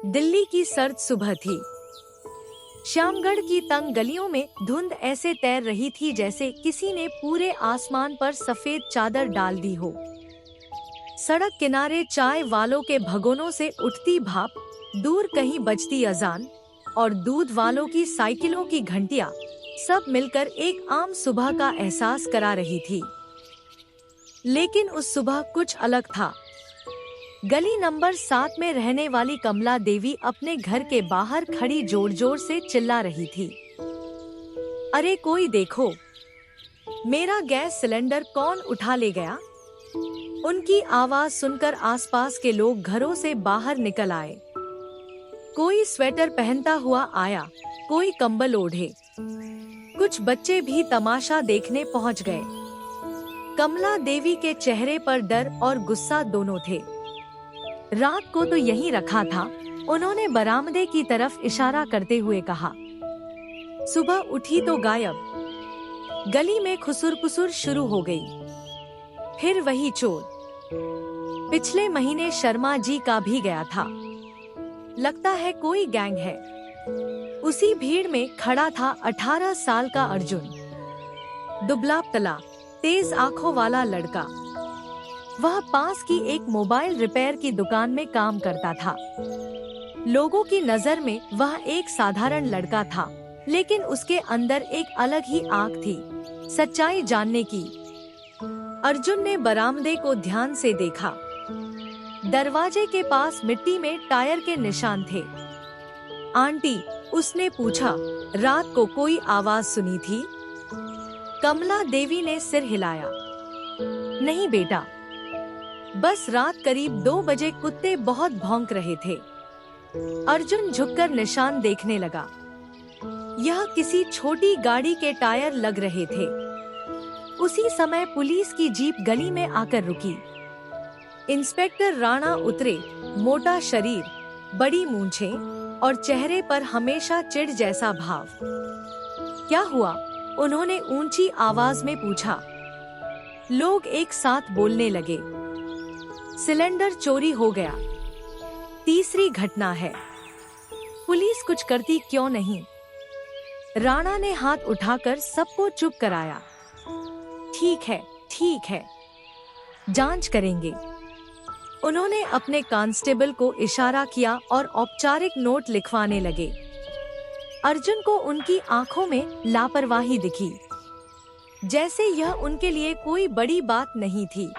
दिल्ली की सर्द सुबह थी। श्यामगढ़ की तंग गलियों में धुंध ऐसे तैर रही थी जैसे किसी ने पूरे आसमान पर सफेद चादर डाल दी हो। सड़क किनारे चाय वालों के भगोनों से उठती भाप, दूर कहीं बजती अजान और दूध वालों की साइकिलों की घंटियां सब मिलकर एक आम सुबह का एहसास करा रही थी। लेकिन उस सुबह कुछ अलग था। गली नंबर 7 में रहने वाली कमला देवी अपने घर के बाहर खड़ी जोर जोर से चिल्ला रही थी। अरे कोई देखो, मेरा गैस सिलेंडर कौन उठा ले गया? उनकी आवाज सुनकर आसपास के लोग घरों से बाहर निकल आए। कोई स्वेटर पहनता हुआ आया, कोई कंबल ओढ़े। कुछ बच्चे भी तमाशा देखने पहुंच गए। कमला देवी के चेहरे पर डर और गुस्सा दोनों थे। रात को तो यहीं रखा था, उन्होंने बरामदे की तरफ इशारा करते हुए कहा। सुबह उठी तो गायब। गली में खुसुर-पुसुर शुरू हो गई। फिर वही चोर। पिछले महीने शर्मा जी का भी गया था। लगता है कोई गैंग है। उसी भीड़ में खड़ा था 18 साल का अर्जुन, दुबला-पतला, तेज आंखों वाला लड़का। वह पास की एक मोबाइल रिपेयर की दुकान में काम करता था। लोगों की नजर में वह एक साधारण लड़का था, लेकिन उसके अंदर एक अलग ही आंख थी, सच्चाई जानने की। अर्जुन ने बरामदे को ध्यान से देखा। दरवाजे के पास मिट्टी में टायर के निशान थे। आंटी, उसने पूछा, रात को कोई आवाज सुनी थी? कमला देवी ने सिर हिलाया। नहीं बेटा, बस रात करीब 2 बजे कुत्ते बहुत भौंक रहे थे। अर्जुन झुककर निशान देखने लगा। यह किसी छोटी गाड़ी के टायर लग रहे थे। उसी समय पुलिस की जीप गली में आकर रुकी। इंस्पेक्टर राणा उतरे, मोटा शरीर, बड़ी मूंछें और चेहरे पर हमेशा चिढ़ जैसा भाव। क्या हुआ? उन्होंने ऊंची आवाज में पूछा। लोग एक साथ बोलने लगे। सिलेंडर चोरी हो गया। तीसरी घटना है। पुलिस कुछ करती क्यों नहीं? राणा ने हाथ उठाकर सबको चुप कराया। ठीक है, जांच करेंगे। उन्होंने अपने कांस्टेबल को इशारा किया और औपचारिक नोट लिखवाने लगे। अर्जुन को उनकी आंखों में लापरवाही दिखी, जैसे यह उनके लिए कोई बड़ी बात नहीं थी।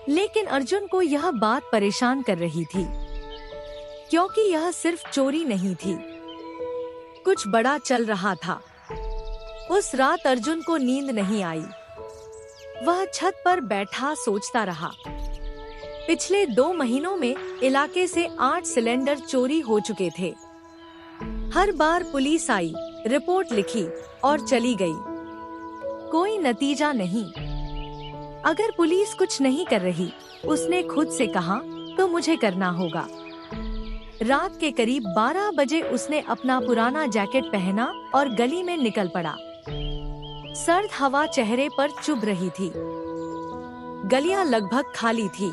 लेकिन अर्जुन को यह बात परेशान कर रही थी, क्योंकि यह सिर्फ चोरी नहीं थी, कुछ बड़ा चल रहा था। उस रात अर्जुन को नींद नहीं आई। वह छत पर बैठा सोचता रहा। पिछले 2 महीनों में इलाके से 8 सिलेंडर चोरी हो चुके थे। हर बार पुलिस आई, रिपोर्ट लिखी और चली गई। कोई नतीजा नहीं। अगर पुलिस कुछ नहीं कर रही, उसने खुद से कहा, तो मुझे करना होगा। रात के करीब 12 बजे उसने अपना पुराना जैकेट पहना और गली में निकल पड़ा। सर्द हवा चेहरे पर चुभ रही थी। गलियां लगभग खाली थी।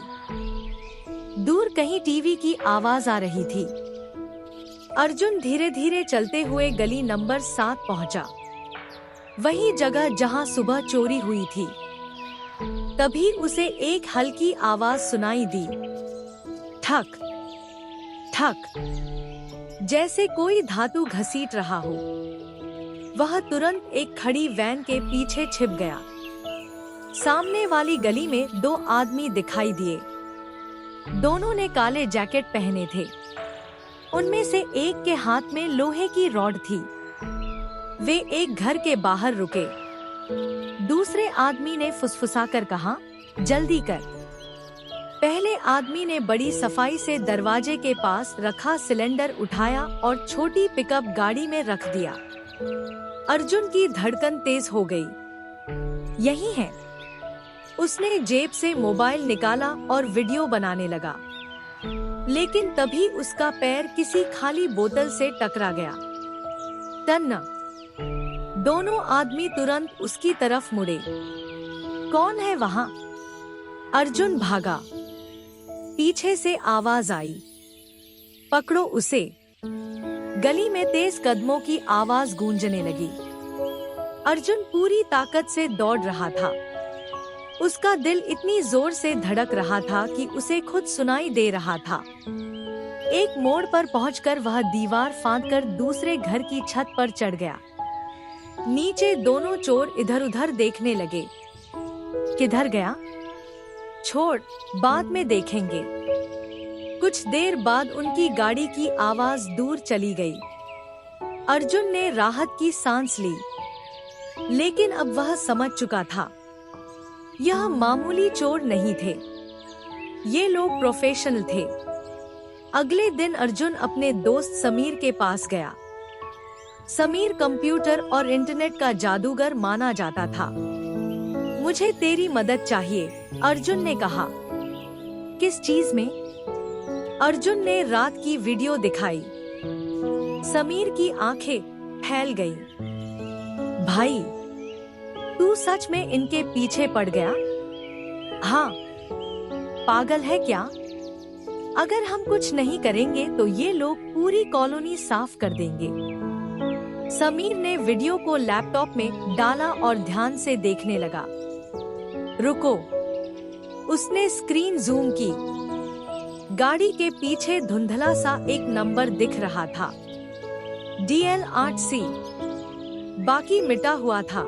दूर कहीं टीवी की आवाज आ रही थी। अर्जुन धीरे धीरे चलते हुए गली नंबर 7 पहुंचा, वही जगह जहां सुबह चोरी हुई थी। तभी उसे एक हल्की आवाज सुनाई दी। ठक ठक, जैसे कोई धातु घसीट रहा हो। वह तुरंत एक खड़ी वैन के पीछे छिप गया। सामने वाली गली में 2 आदमी दिखाई दिए। दोनों ने काले जैकेट पहने थे। उनमें से एक के हाथ में लोहे की रॉड थी। वे एक घर के बाहर रुके। दूसरे आदमी ने फुसफुसाकर कहा, जल्दी कर। पहले आदमी ने बड़ी सफाई से दरवाजे के पास रखा सिलेंडर उठाया और छोटी पिकअप गाड़ी में रख दिया। अर्जुन की धड़कन तेज हो गई। यही है। उसने जेब से मोबाइल निकाला और वीडियो बनाने लगा। लेकिन तभी उसका पैर किसी खाली बोतल से टकरा गया। टन्ना! दोनों आदमी तुरंत उसकी तरफ मुड़े। कौन है वहाँ? अर्जुन भागा। पीछे से आवाज आई, पकड़ो उसे। गली में तेज कदमों की आवाज गूंजने लगी। अर्जुन पूरी ताकत से दौड़ रहा था। उसका दिल इतनी जोर से धड़क रहा था कि उसे खुद सुनाई दे रहा था। एक मोड़ पर पहुंचकर वह दीवार फांदकर दूसरे घर की छत पर चढ़ गया। नीचे दोनों चोर इधर-उधर देखने लगे। किधर गया? छोड़, बाद में देखेंगे। कुछ देर बाद उनकी गाड़ी की आवाज दूर चली गई। अर्जुन ने राहत की सांस ली, लेकिन अब वह समझ चुका था, यह मामूली चोर नहीं थे, ये लोग प्रोफेशनल थे। अगले दिन अर्जुन अपने दोस्त समीर के पास गया। समीर कंप्यूटर और इंटरनेट का जादूगर माना जाता था। मुझे तेरी मदद चाहिए, अर्जुन ने कहा। किस चीज में? अर्जुन ने रात की वीडियो दिखाई। समीर की आंखें फैल गईं। भाई, तू सच में इनके पीछे पड़ गया? हाँ। पागल है क्या? अगर हम कुछ नहीं करेंगे तो ये लोग पूरी कॉलोनी साफ कर देंगे। समीर ने वीडियो को लैपटॉप में डाला और ध्यान से देखने लगा। रुको, उसने स्क्रीन जूम की। गाड़ी के पीछे धुंधला सा एक नंबर दिख रहा था, DL8C। बाकी मिटा हुआ था।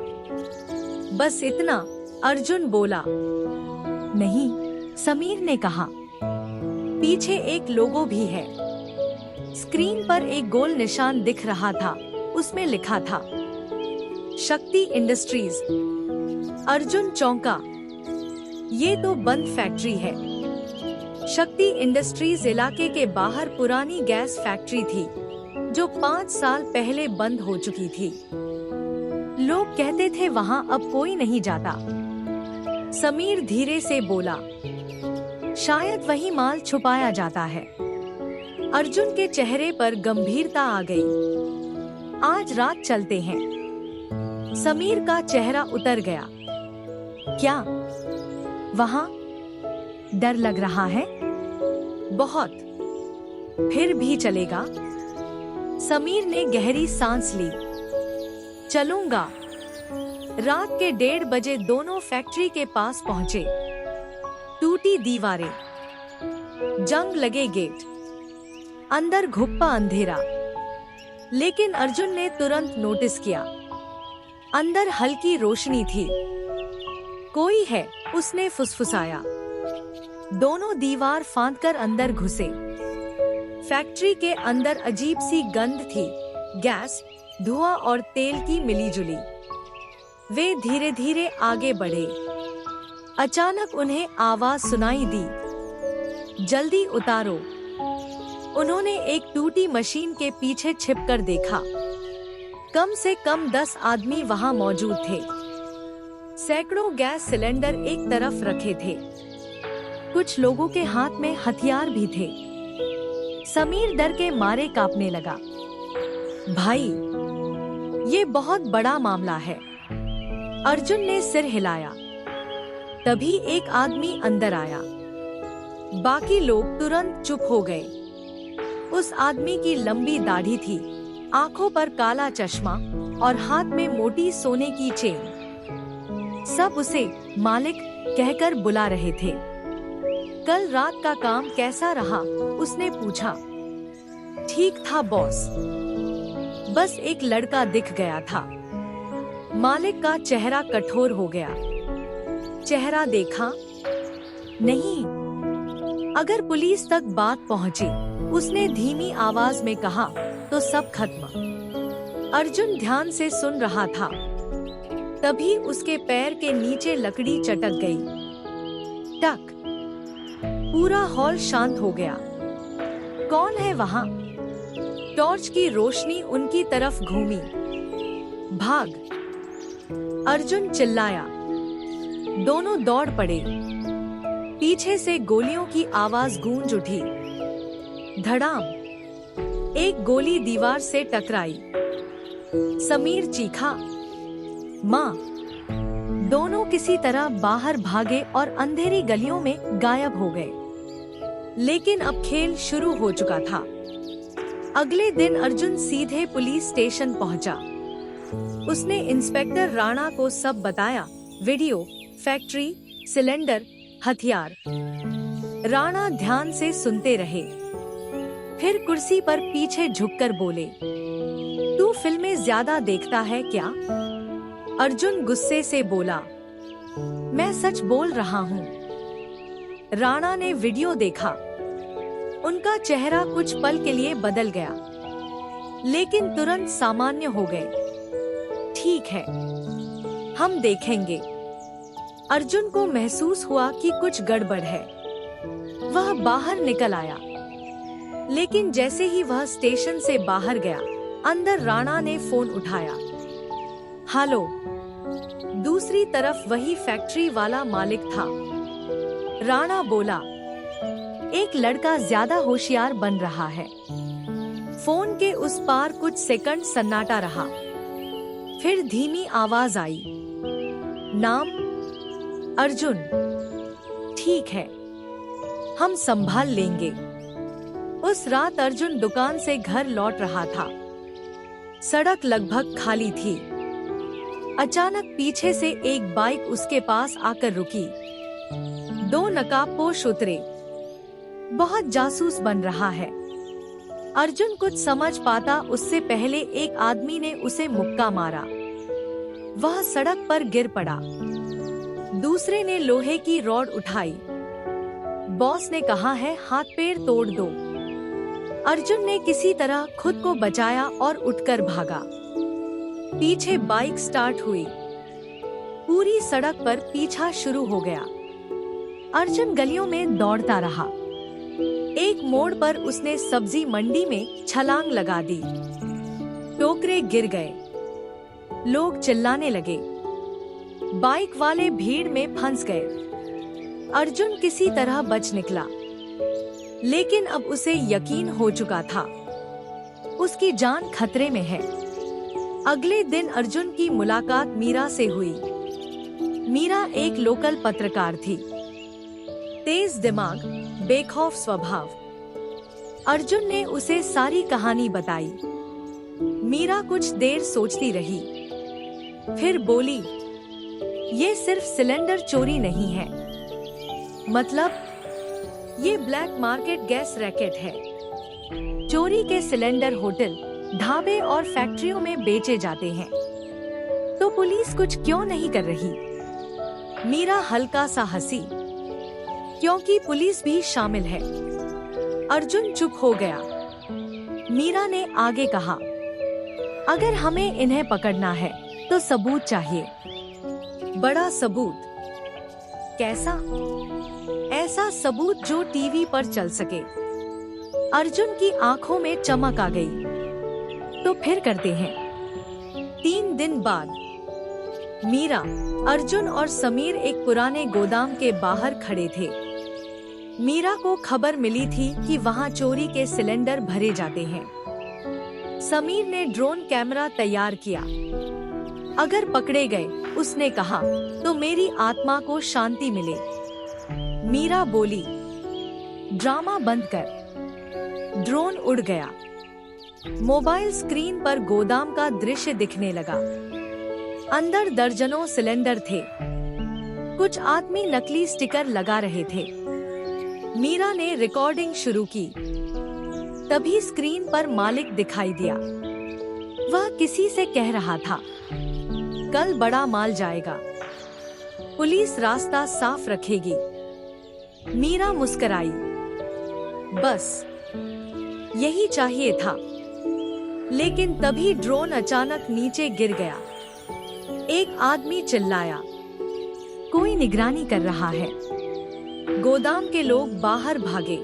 बस इतना, अर्जुन बोला। नहीं, समीर ने कहा, पीछे एक लोगो भी है। स्क्रीन पर एक गोल निशान दिख रहा था, उसमें लिखा था शक्ति इंडस्ट्रीज। अर्जुन चौंका। ये तो बंद फैक्ट्री है। शक्ति इंडस्ट्रीज इलाके के बाहर पुरानी गैस फैक्ट्री थी, जो 5 साल पहले बंद हो चुकी थी। लोग कहते थे वहाँ अब कोई नहीं जाता। समीर धीरे से बोला, शायद वही माल छुपाया जाता है। अर्जुन के चेहरे पर गंभीरता आ गई। आज रात चलते हैं। समीर का चेहरा उतर गया। क्या वहाँ डर लग रहा है? बहुत। फिर भी चलेगा? समीर ने गहरी सांस ली। चलूंगा। रात के 1:30 बजे दोनों फैक्ट्री के पास पहुंचे। टूटी दीवारें, जंग लगे गेट, अंदर घुप्पा अंधेरा। लेकिन अर्जुन ने तुरंत नोटिस किया, अंदर हल्की रोशनी थी। कोई है, उसने फुसफुसाया। दोनों दीवार फांदकर अंदर घुसे। फैक्ट्री के अंदर अजीब सी गंध थी, गैस, धुआं और तेल की मिलीजुली। वे धीरे धीरे आगे बढ़े। अचानक उन्हें आवाज सुनाई दी, जल्दी उतारो। उन्होंने एक टूटी मशीन के पीछे छिपकर देखा। कम से कम 10 आदमी वहां मौजूद थे। सैकड़ों गैस सिलेंडर एक तरफ रखे थे। कुछ लोगों के हाथ में हथियार भी थे। समीर डर के मारे कांपने लगा। भाई, ये बहुत बड़ा मामला है। अर्जुन ने सिर हिलाया। तभी एक आदमी अंदर आया। बाकी लोग तुरंत चुप हो गए। उस आदमी की लंबी दाढ़ी थी, आंखों पर काला चश्मा और हाथ में मोटी सोने की चेन। सब उसे मालिक कहकर बुला रहे थे। कल रात का काम कैसा रहा? उसने पूछा। ठीक था बॉस, बस एक लड़का दिख गया था। मालिक का चेहरा कठोर हो गया। चेहरा देखा? नहीं। अगर पुलिस तक बात पहुंची, उसने धीमी आवाज में कहा, तो सब खत्म। अर्जुन ध्यान से सुन रहा था। तभी उसके पैर के नीचे लकड़ी चटक गई। टक। पूरा हॉल शांत हो गया। कौन है वहाँ? टॉर्च की रोशनी उनकी तरफ घूमी। भाग! अर्जुन चिल्लाया। दोनों दौड़ पड़े। पीछे से गोलियों की आवाज गूंज उठी। धड़ाम! एक गोली दीवार से टकराई। समीर चीखा, माँ! दोनों किसी तरह बाहर भागे और अंधेरी गलियों में गायब हो गए। लेकिन अब खेल शुरू हो चुका था। अगले दिन अर्जुन सीधे पुलिस स्टेशन पहुंचा। उसने इंस्पेक्टर राणा को सब बताया, वीडियो, फैक्ट्री, सिलेंडर, हथियार। राणा ध्यान से सुनते रहे, फिर कुर्सी पर पीछे झुककर बोले, तू फिल्में ज्यादा देखता है क्या? अर्जुन गुस्से से बोला, मैं सच बोल रहा हूँ। राणा ने वीडियो देखा। उनका चेहरा कुछ पल के लिए बदल गया, लेकिन तुरंत सामान्य हो गए। ठीक है, हम देखेंगे। अर्जुन को महसूस हुआ कि कुछ गड़बड़ है। वह बाहर निकल आया, लेकिन जैसे ही वह स्टेशन से बाहर गया, अंदर राणा ने फोन उठाया। हेलो। दूसरी तरफ वही फैक्ट्री वाला मालिक था। राणा बोला, एक लड़का ज्यादा होशियार बन रहा है। फोन के उस पार कुछ सेकंड सन्नाटा रहा, फिर धीमी आवाज आई, नाम अर्जुन। ठीक है, हम संभाल लेंगे। उस रात अर्जुन दुकान से घर लौट रहा था। सड़क लगभग खाली थी। अचानक पीछे से एक बाइक उसके पास आकर रुकी। दो नकाबपोश उतरे। बहुत जासूस बन रहा है। अर्जुन कुछ समझ पाता उससे पहले एक आदमी ने उसे मुक्का मारा। वह सड़क पर गिर पड़ा। दूसरे ने लोहे की रॉड उठाई। बॉस ने कहा है हाथ पैर तोड़ दो। अर्जुन ने किसी तरह खुद को बचाया और उठकर भागा। पीछे बाइक स्टार्ट हुई। पूरी सड़क पर पीछा शुरू हो गया। अर्जुन गलियों में दौड़ता रहा। एक मोड़ पर उसने सब्जी मंडी में छलांग लगा दी। टोकरे गिर गए। लोग चिल्लाने लगे। बाइक वाले भीड़ में फंस गए। अर्जुन किसी तरह बच निकला, लेकिन अब उसे यकीन हो चुका था, उसकी जान खतरे में है। अगले दिन अर्जुन की मुलाकात मीरा से हुई। मीरा एक लोकल पत्रकार थी। तेज दिमाग, बेखौफ स्वभाव। अर्जुन ने उसे सारी कहानी बताई। मीरा कुछ देर सोचती रही, फिर बोली, ये सिर्फ सिलेंडर चोरी नहीं है। मतलब, ये ब्लैक मार्केट गैस रैकेट है। चोरी के सिलेंडर होटल, ढाबे और फैक्ट्रियों में बेचे जाते हैं। तो पुलिस कुछ क्यों नहीं कर रही? मीरा हल्का सा हंसी, क्योंकि पुलिस भी शामिल है। अर्जुन चुप हो गया। मीरा ने आगे कहा, अगर हमें इन्हें पकड़ना है तो सबूत चाहिए, बड़ा सबूत। कैसा? ऐसा सबूत जो टीवी पर चल सके। अर्जुन की आंखों में चमक आ गई। तो फिर करते हैं। 3 दिन बाद मीरा, अर्जुन और समीर एक पुराने गोदाम के बाहर खड़े थे। मीरा को खबर मिली थी कि वहां चोरी के सिलेंडर भरे जाते हैं। समीर ने ड्रोन कैमरा तैयार किया। अगर पकड़े गए, उसने कहा, तो मेरी आत्मा को शांति मिले। मीरा बोली, ड्रामा बंद कर। ड्रोन उड़ गया। मोबाइल स्क्रीन पर गोदाम का दृश्य दिखने लगा। अंदर दर्जनों सिलेंडर थे। कुछ आदमी नकली स्टिकर लगा रहे थे। मीरा ने रिकॉर्डिंग शुरू की। तभी स्क्रीन पर मालिक दिखाई दिया। वह किसी से कह रहा था, कल बड़ा माल जाएगा, पुलिस रास्ता साफ रखेगी। मीरा मुस्कुराई। बस यही चाहिए था। लेकिन तभी ड्रोन अचानक नीचे गिर गया। एक आदमी चिल्लाया, कोई निगरानी कर रहा है। गोदाम के लोग बाहर भागे।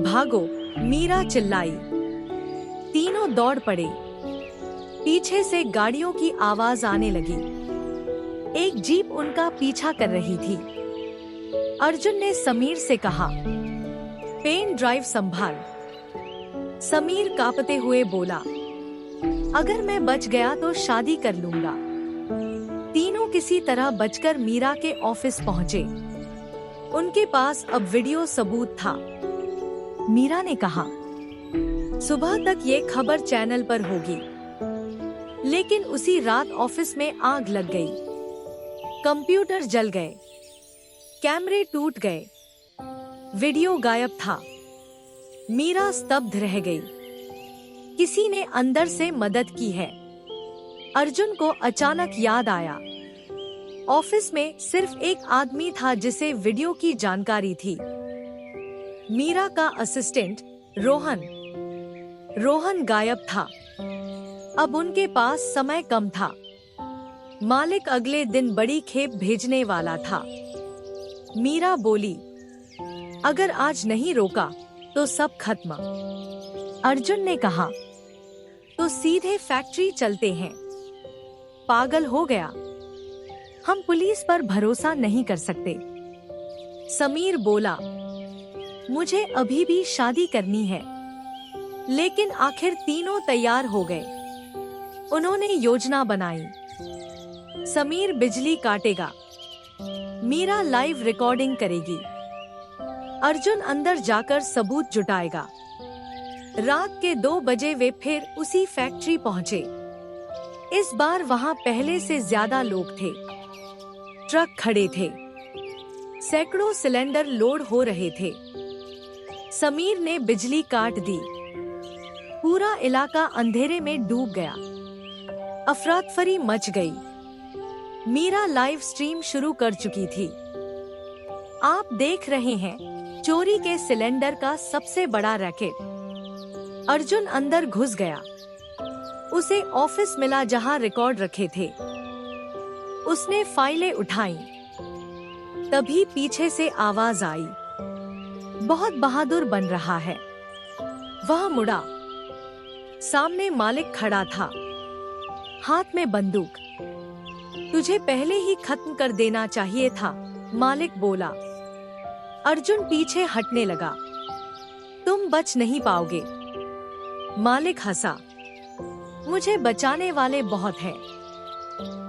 भागो, मीरा चिल्लाई। तीनों दौड़ पड़े। पीछे से गाड़ियों की आवाज आने लगी। एक जीप उनका पीछा कर रही थी। अर्जुन ने समीर से कहा, पेन ड्राइव संभाल। समीर कांपते हुए बोला, अगर मैं बच गया तो शादी कर लूंगा। तीनों किसी तरह बचकर मीरा के ऑफिस पहुंचे। उनके पास अब वीडियो सबूत था। मीरा ने कहा, सुबह तक ये खबर चैनल पर होगी। लेकिन उसी रात ऑफिस में आग लग गई, कंप्यूटर जल गए, कैमरे टूट गए, वीडियो गायब था। मीरा स्तब्ध रह गई। किसी ने अंदर से मदद की है। अर्जुन को अचानक याद आया, ऑफिस में सिर्फ एक आदमी था जिसे वीडियो की जानकारी थी। मीरा का असिस्टेंट रोहन गायब था। अब उनके पास समय कम था। मालिक अगले दिन बड़ी खेप भेजने वाला था। मीरा बोली, अगर आज नहीं रोका तो सब खत्म। अर्जुन ने कहा, तो सीधे फैक्ट्री चलते हैं। पागल हो गया, हम पुलिस पर भरोसा नहीं कर सकते। समीर बोला, मुझे अभी भी शादी करनी है। लेकिन आखिर तीनों तैयार हो गए। उन्होंने योजना बनाई। समीर बिजली काटेगा, मीरा लाइव रिकॉर्डिंग करेगी, अर्जुन अंदर जाकर सबूत जुटाएगा। रात के 2 बजे वे फिर उसी फैक्ट्री पहुंचे। इस बार वहां पहले से ज्यादा लोग थे। ट्रक खड़े थे, सैकड़ों सिलेंडर लोड हो रहे थे। समीर ने बिजली काट दी। पूरा इलाका अंधेरे में डूब गया। अफरातफरी मच गई। मीरा लाइव स्ट्रीम शुरू कर चुकी थी। आप देख रहे हैं चोरी के सिलेंडर का सबसे बड़ा रैकेट। अर्जुन अंदर घुस गया। उसे ऑफिस मिला जहां रिकॉर्ड रखे थे। उसने फाइलें उठाई। तभी पीछे से आवाज आई, बहुत बहादुर बन रहा है। वह मुड़ा। सामने मालिक खड़ा था, हाथ में बंदूक। तुझे पहले ही खत्म कर देना चाहिए था, मालिक बोला। अर्जुन पीछे हटने लगा। तुम बच नहीं पाओगे। मालिक हंसा, मुझे बचाने वाले बहुत हैं।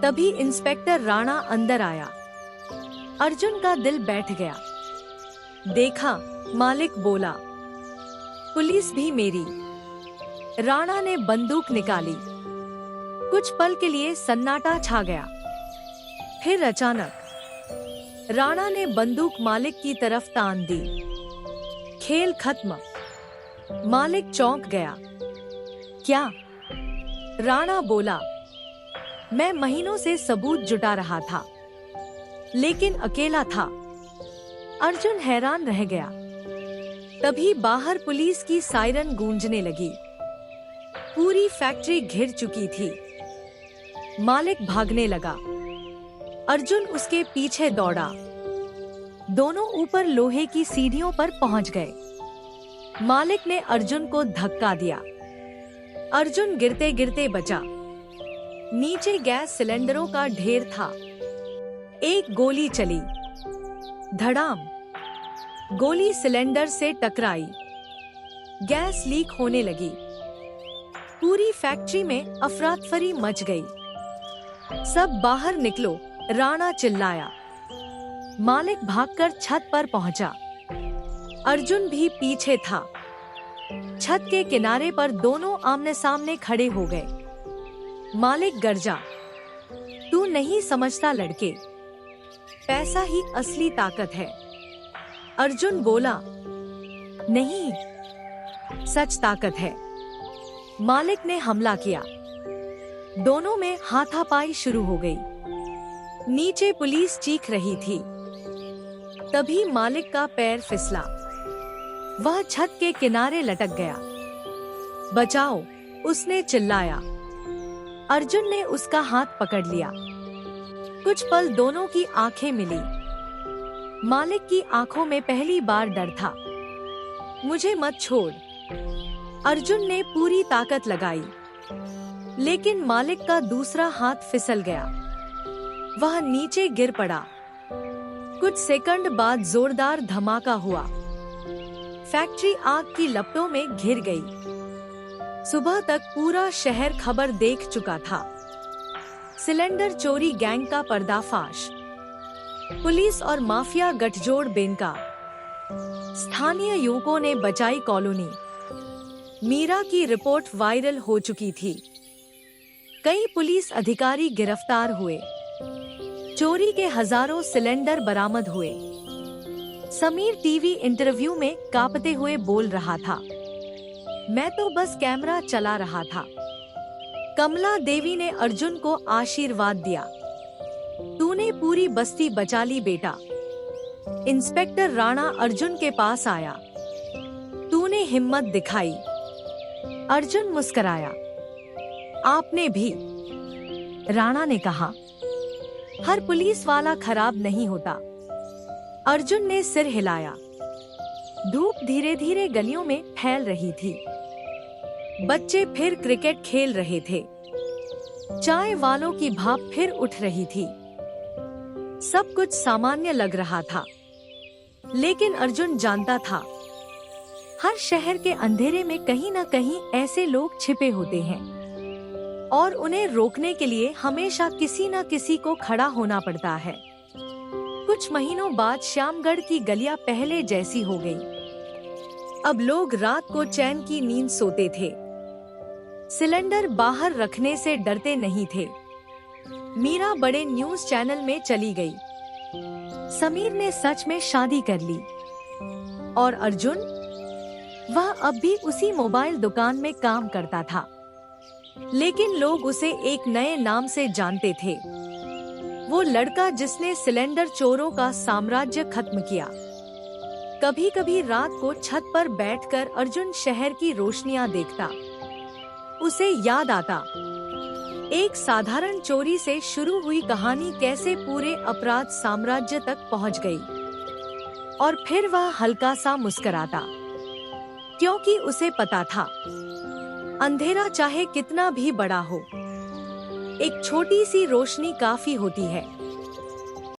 तभी इंस्पेक्टर राणा अंदर आया। अर्जुन का दिल बैठ गया। देखा, मालिक बोला, पुलिस भी मेरी। राणा ने बंदूक निकाली। कुछ पल के लिए सन्नाटा छा गया। फिर अचानक राणा ने बंदूक मालिक की तरफ तान दी। खेल खत्म। मालिक चौंक गया। क्या? राणा बोला, मैं महीनों से सबूत जुटा रहा था, लेकिन अकेला था। अर्जुन हैरान रह गया। तभी बाहर पुलिस की सायरन गूंजने लगी। पूरी फैक्ट्री घिर चुकी थी। मालिक भागने लगा। अर्जुन उसके पीछे दौड़ा। दोनों ऊपर लोहे की सीढ़ियों पर पहुंच गए। मालिक ने अर्जुन को धक्का दिया। अर्जुन गिरते गिरते बचा। नीचे गैस सिलेंडरों का ढेर था। एक गोली चली। धड़ाम। गोली सिलेंडर से टकराई। गैस लीक होने लगी। पूरी फैक्ट्री में अफरातफरी मच गई। सब बाहर निकलो, राणा चिल्लाया। मालिक भागकर छत पर पहुंचा। अर्जुन भी पीछे था। छत के किनारे पर दोनों आमने सामने खड़े हो गए। मालिक गरजा, तू नहीं समझता लड़के, पैसा ही असली ताकत है। अर्जुन बोला, नहीं, सच ताकत है। मालिक ने हमला किया। दोनों में हाथापाई शुरू हो गई। नीचे पुलिस चीख रही थी। तभी मालिक का पैर फिसला। वह छत के किनारे लटक गया। बचाओ, उसने चिल्लाया। अर्जुन ने उसका हाथ पकड़ लिया। कुछ पल दोनों की आंखें मिली। मालिक की आंखों में पहली बार डर था। मुझे मत छोड़। अर्जुन ने पूरी ताकत लगाई, लेकिन मालिक का दूसरा हाथ फिसल गया। वह नीचे गिर पड़ा। कुछ सेकंड बाद जोरदार धमाका हुआ। फैक्ट्री आग की लपटों में घिर गई। सुबह तक पूरा शहर खबर देख चुका था। सिलेंडर चोरी गैंग का पर्दाफाश। पुलिस और माफिया गठजोड़ बेनका। स्थानीय युवकों ने बचाई कॉलोनी। मीरा की रिपोर्ट वायरल हो चुकी थी। कई पुलिस अधिकारी गिरफ्तार हुए। चोरी के हजारों सिलेंडर बरामद हुए। समीर टीवी इंटरव्यू में कांपते हुए बोल रहा था, मैं तो बस कैमरा चला रहा था। कमला देवी ने अर्जुन को आशीर्वाद दिया, तूने पूरी बस्ती बचा ली बेटा। इंस्पेक्टर राणा अर्जुन के पास आया, तूने हिम्मत दिखाई। अर्जुन मुस्कुराया, आपने भी। राणा ने कहा, हर पुलिस वाला खराब नहीं होता। अर्जुन ने सिर हिलाया। धूप धीरे धीरे गलियों में फैल रही थी। बच्चे फिर क्रिकेट खेल रहे थे। चाय वालों की भाप फिर उठ रही थी। सब कुछ सामान्य लग रहा था, लेकिन अर्जुन जानता था, हर शहर के अंधेरे में कहीं न कहीं ऐसे लोग छिपे होते हैं और उन्हें रोकने के लिए हमेशा किसी न किसी को खड़ा होना पड़ता है। कुछ महीनों बाद श्यामगढ़ की गलियां पहले जैसी हो गई। अब लोग रात को चैन की नींद सोते थे। सिलेंडर बाहर रखने से डरते नहीं थे। मीरा बड़े न्यूज चैनल में चली गई। समीर ने सच में शादी कर ली। और अर्जुन, वह अब भी उसी मोबाइल दुकान में काम करता था, लेकिन लोग उसे एक नए नाम से जानते थे। वो लड़का जिसने सिलेंडर चोरों का साम्राज्य खत्म किया। कभी कभी रात को छत पर बैठकर अर्जुन शहर की रोशनियां देखता। उसे याद आता, एक साधारण चोरी से शुरू हुई कहानी कैसे पूरे अपराध साम्राज्य तक पहुंच गई। और फिर वह हल्का सा मुस्कुराता, क्योंकि उसे पता था, अंधेरा चाहे कितना भी बड़ा हो, एक छोटी सी रोशनी काफी होती है।